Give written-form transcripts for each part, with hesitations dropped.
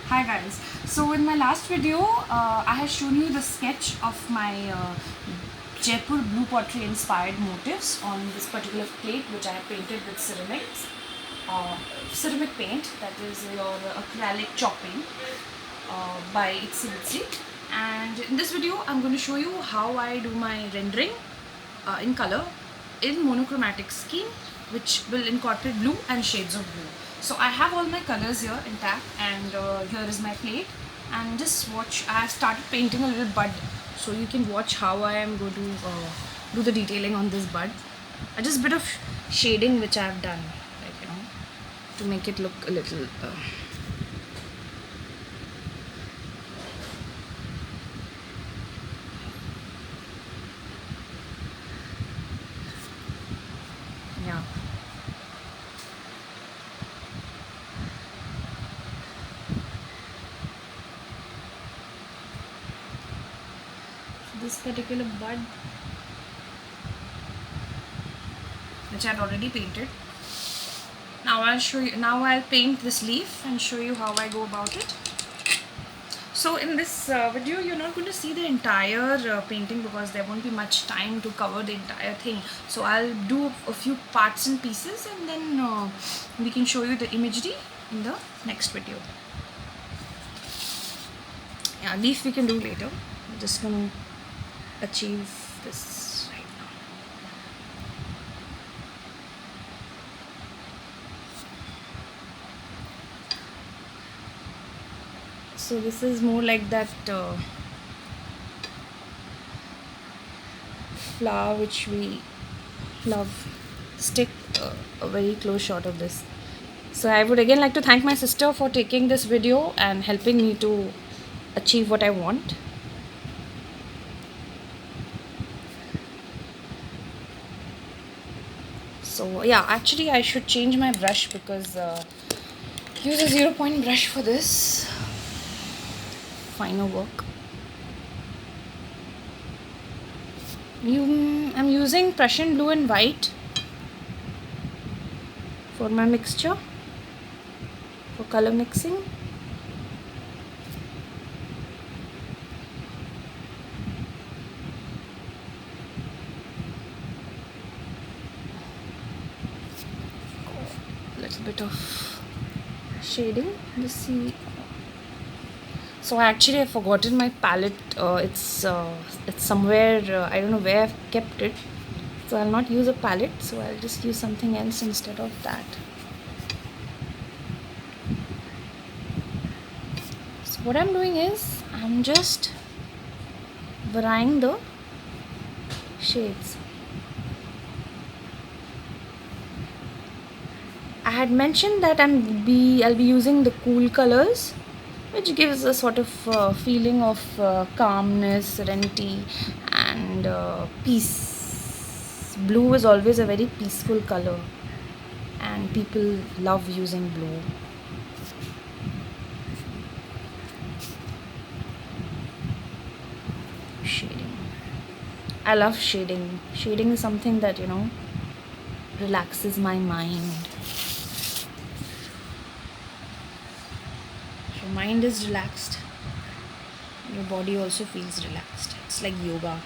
Hi guys. So in my last video, I had shown you the sketch of my Jaipur blue pottery inspired motifs on this particular plate, which I have painted with ceramic paint, that is your acrylic chopping by Itsy Bitsy. And in this video, I'm going to show you how I do my rendering in color in monochromatic scheme, which will incorporate blue and shades of blue. So I have all my colors here intact, and here is my plate. And just watch, I have started painting a little bud, so you can watch how I am going to do the detailing on this bud. Just a bit of shading which I have done, like, to make it look a little yeah. This particular bud, which I had already painted. Now I'll show you. Now I'll paint this leaf and show you how I go about it. So in this video, you're not going to see the entire painting because there won't be much time to cover the entire thing. So I'll do a few parts and pieces, and then we can show you the imagery in the next video. Yeah, leaf we can do later. I'm just going to achieve this right now. So this is more like that flower which we love. Stick a very close shot of this. So I would again like to thank my sister for taking this video and helping me to achieve what I want. So yeah, actually I should change my brush because use a 0-point brush for this finer work. I'm using Prussian blue and white for my mixture, for color mixing. A little bit of shading. Let's see. So actually I've forgotten my palette. It's somewhere, I don't know where I've kept it. So I'll not use a palette, so I'll just use something else instead of that. So what I'm doing is I'm just varying the shades. I had mentioned that I'll be using the cool colors, which gives a sort of feeling of calmness, serenity, and peace. Blue is always a very peaceful color, and people love using blue. Shading. I love shading. Shading is something that, relaxes my mind. Your mind is relaxed, your body also feels relaxed. It's like yoga.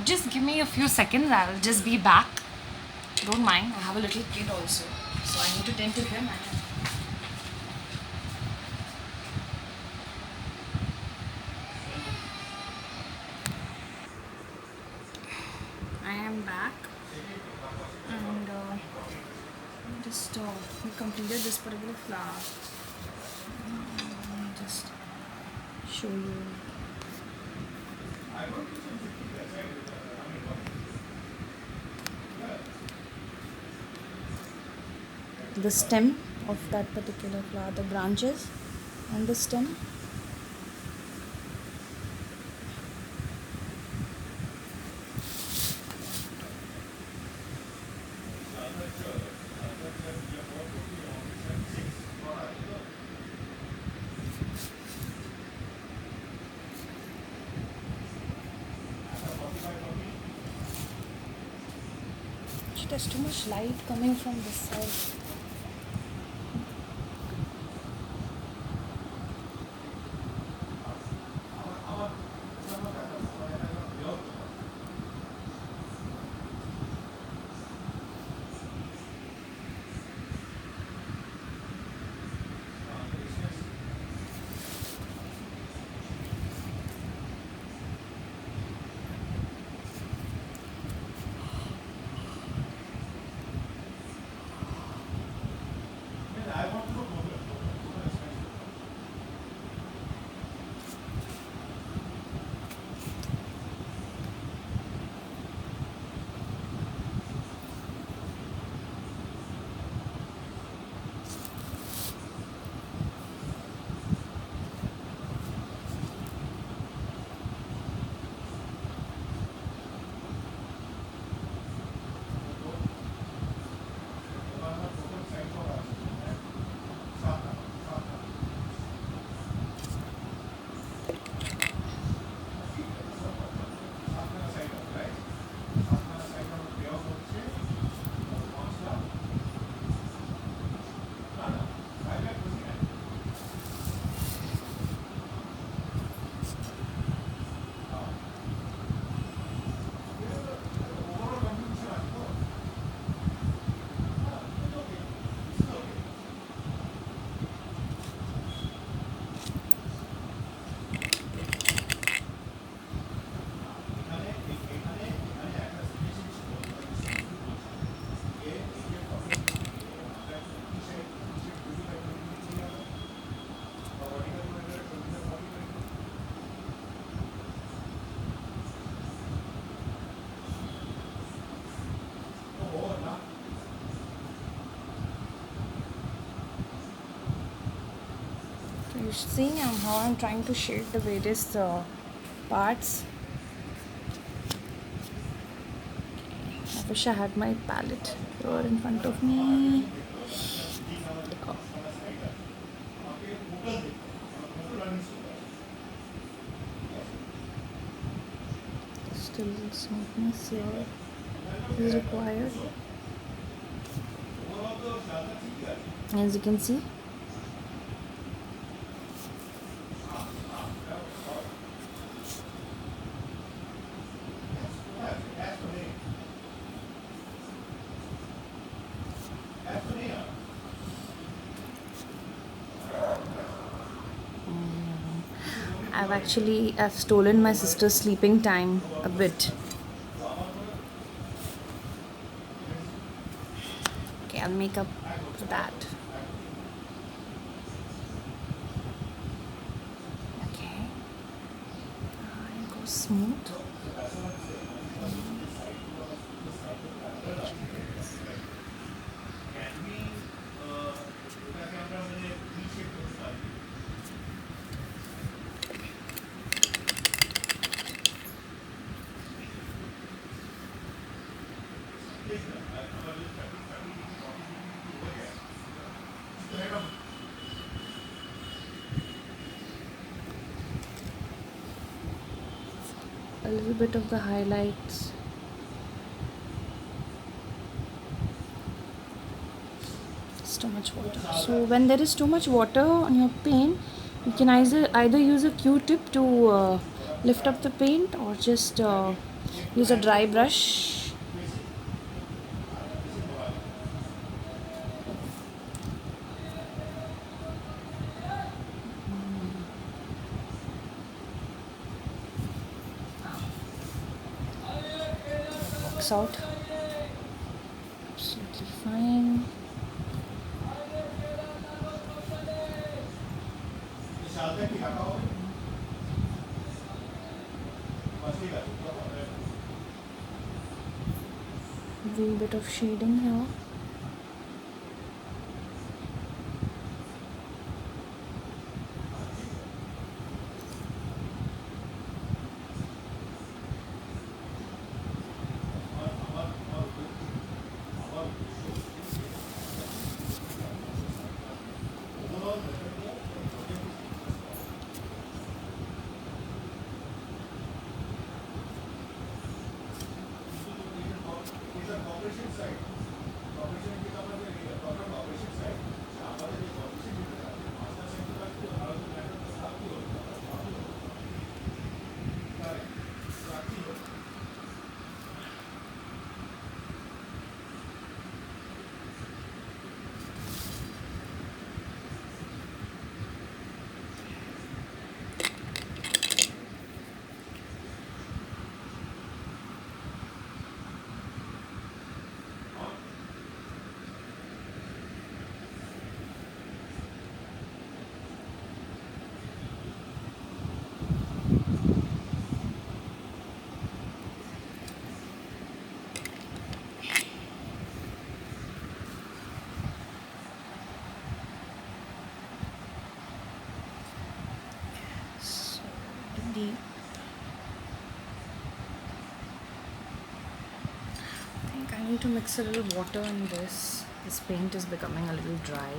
Just give me a few seconds, I'll just be back. Don't mind, I have a little kid also, so I need to tend to him. I am back, and just we completed this particular flower. Let me just show you. The stem of that particular flower, the branches. and the stem. There's too much light coming from this side. You're seeing how I'm trying to shade the various parts. I wish I had my palette here in front of me. Oh. Still smoothness here is required. As you can see, I've stolen my sister's sleeping time a bit. Okay, I'll make up for that. Okay, I go smooth. A little bit of the highlights. It's too much water. So when there is too much water on your paint, you can either use a Q-tip to lift up the paint, or just use a dry brush. Works out absolutely fine. Doing a bit of shading here. deep. I think I need to mix a little water in this. This paint is becoming a little dry.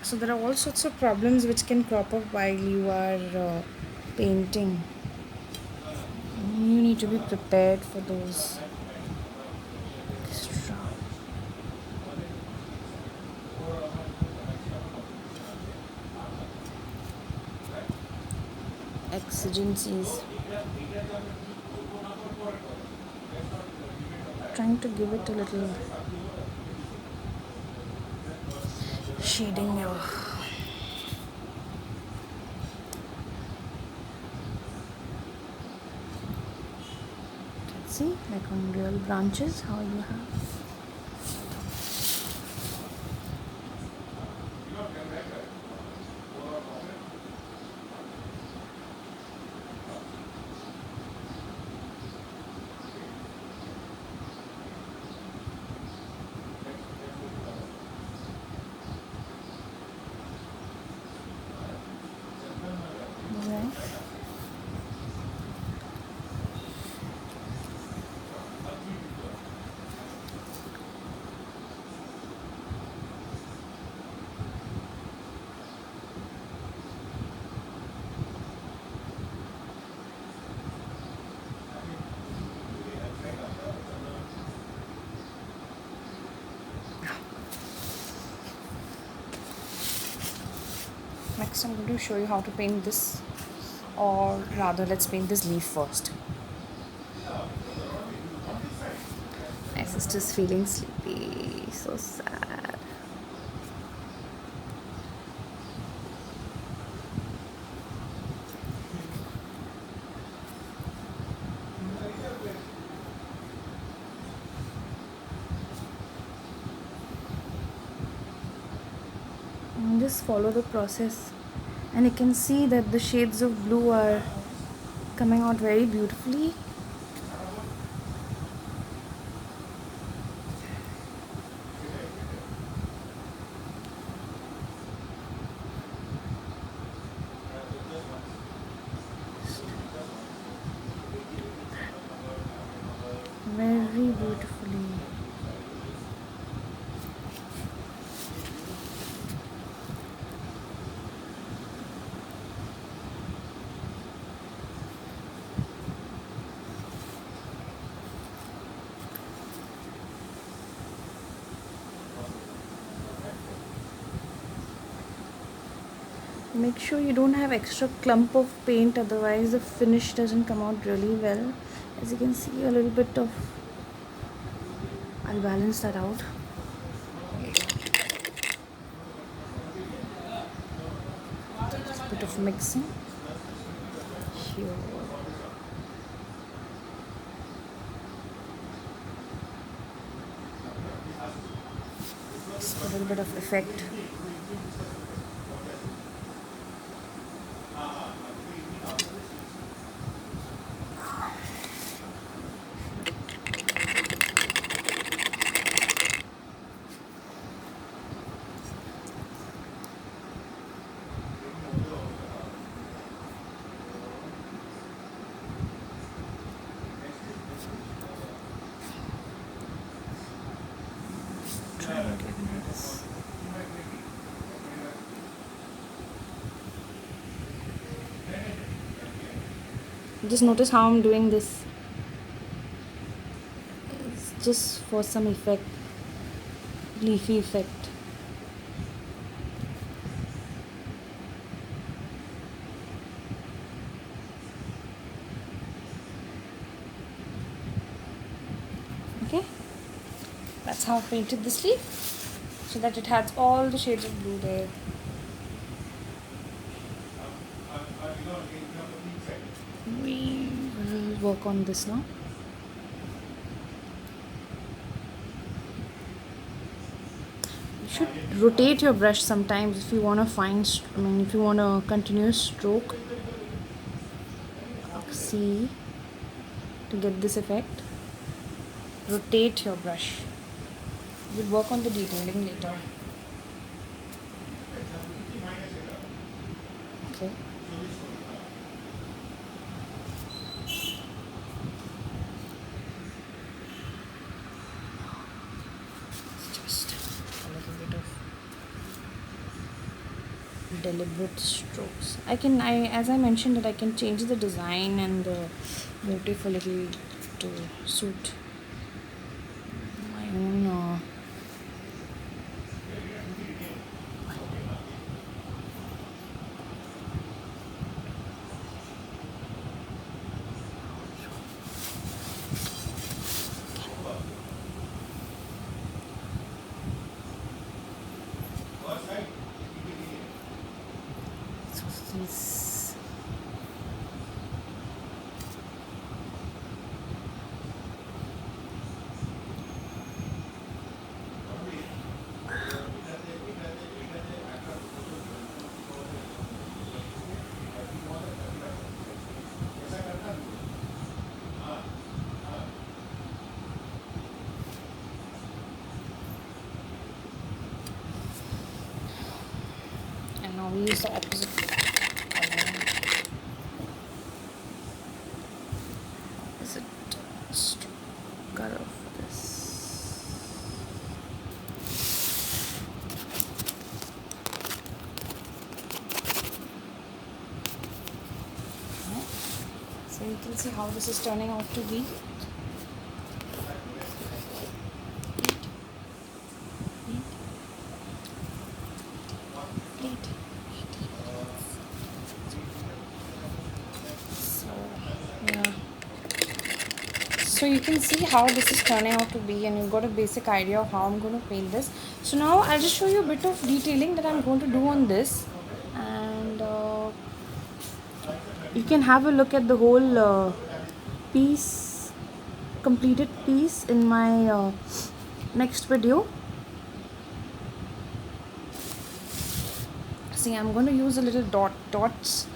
So there are all sorts of problems which can crop up while you are painting. You need to be prepared for those extra exigencies. Trying to give it a little shading here. See, like on real branches, how you have. Right. Next, I'm going to show you how to paint this, or rather, let's paint this leaf first. My sister's feeling sleepy, so sad. And just follow the process, and you can see that the shades of blue are coming out very beautifully. Very beautifully. Make sure you don't have extra clump of paint, otherwise the finish doesn't come out really well. As you can see, a little bit of, I'll balance that out. Just a bit of mixing here. Just a little bit of effect. Just notice how I'm doing this. It's just for some effect, leafy effect. Okay, that's how I painted this leaf, so that it has all the shades of blue there. We will work on this now. You should rotate your brush sometimes if you want to find, if you want a continuous stroke. See, to get this effect, rotate your brush. We'll work on the detailing later. Okay. deliberate strokes. As I mentioned, that I can change the design and the motif a little to suit my own. These and now we use the opposite color. Opposite stroke color for this. Okay. So you can see how this is turning out to be. So you can see how this is turning out to be, and you've got a basic idea of how I'm going to paint this. So now I'll just show you a bit of detailing that I'm going to do on this, and you can have a look at the whole completed piece in my next video. See, I'm going to use a little dots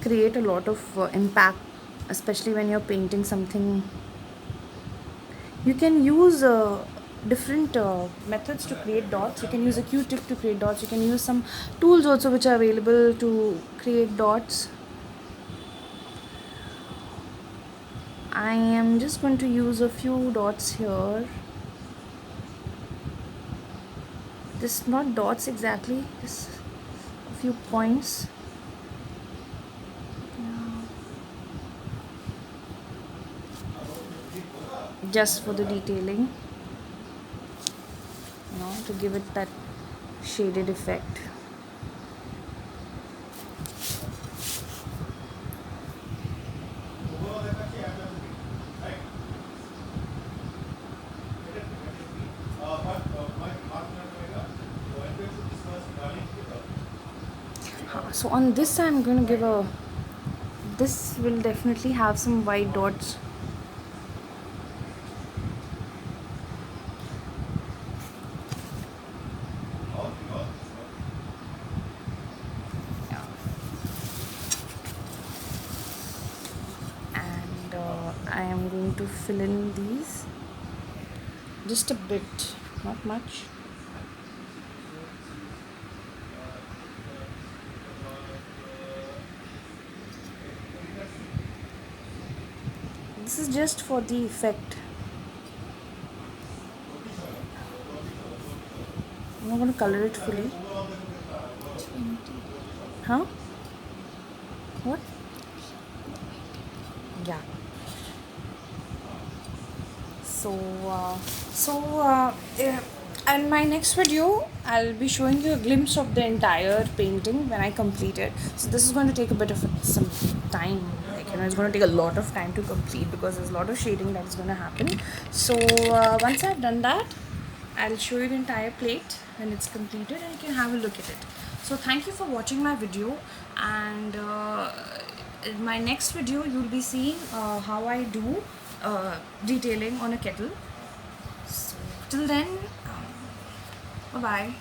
create a lot of impact, especially when you're painting something. You can use different methods to create dots. You can use a Q-tip to create dots. You can use some tools also which are available to create dots. I am just going to use a few dots here. This not dots exactly, just a few points. Just for the detailing, to give it that shaded effect. So on this I'm going to give this will definitely have some white dots. And I am going to fill in these just a bit, not much. This is just for the effect. I'm not going to color it fully. Huh? What? Yeah. In my next video, I'll be showing you a glimpse of the entire painting when I complete it. So this is going to take a bit of some time. It's going to take a lot of time to complete because there's a lot of shading that is going to happen. So once I've done that, I'll show you the entire plate when it's completed, and you can have a look at it. So thank you for watching my video, and in my next video you'll be seeing how I do detailing on a kettle. So till then, bye bye.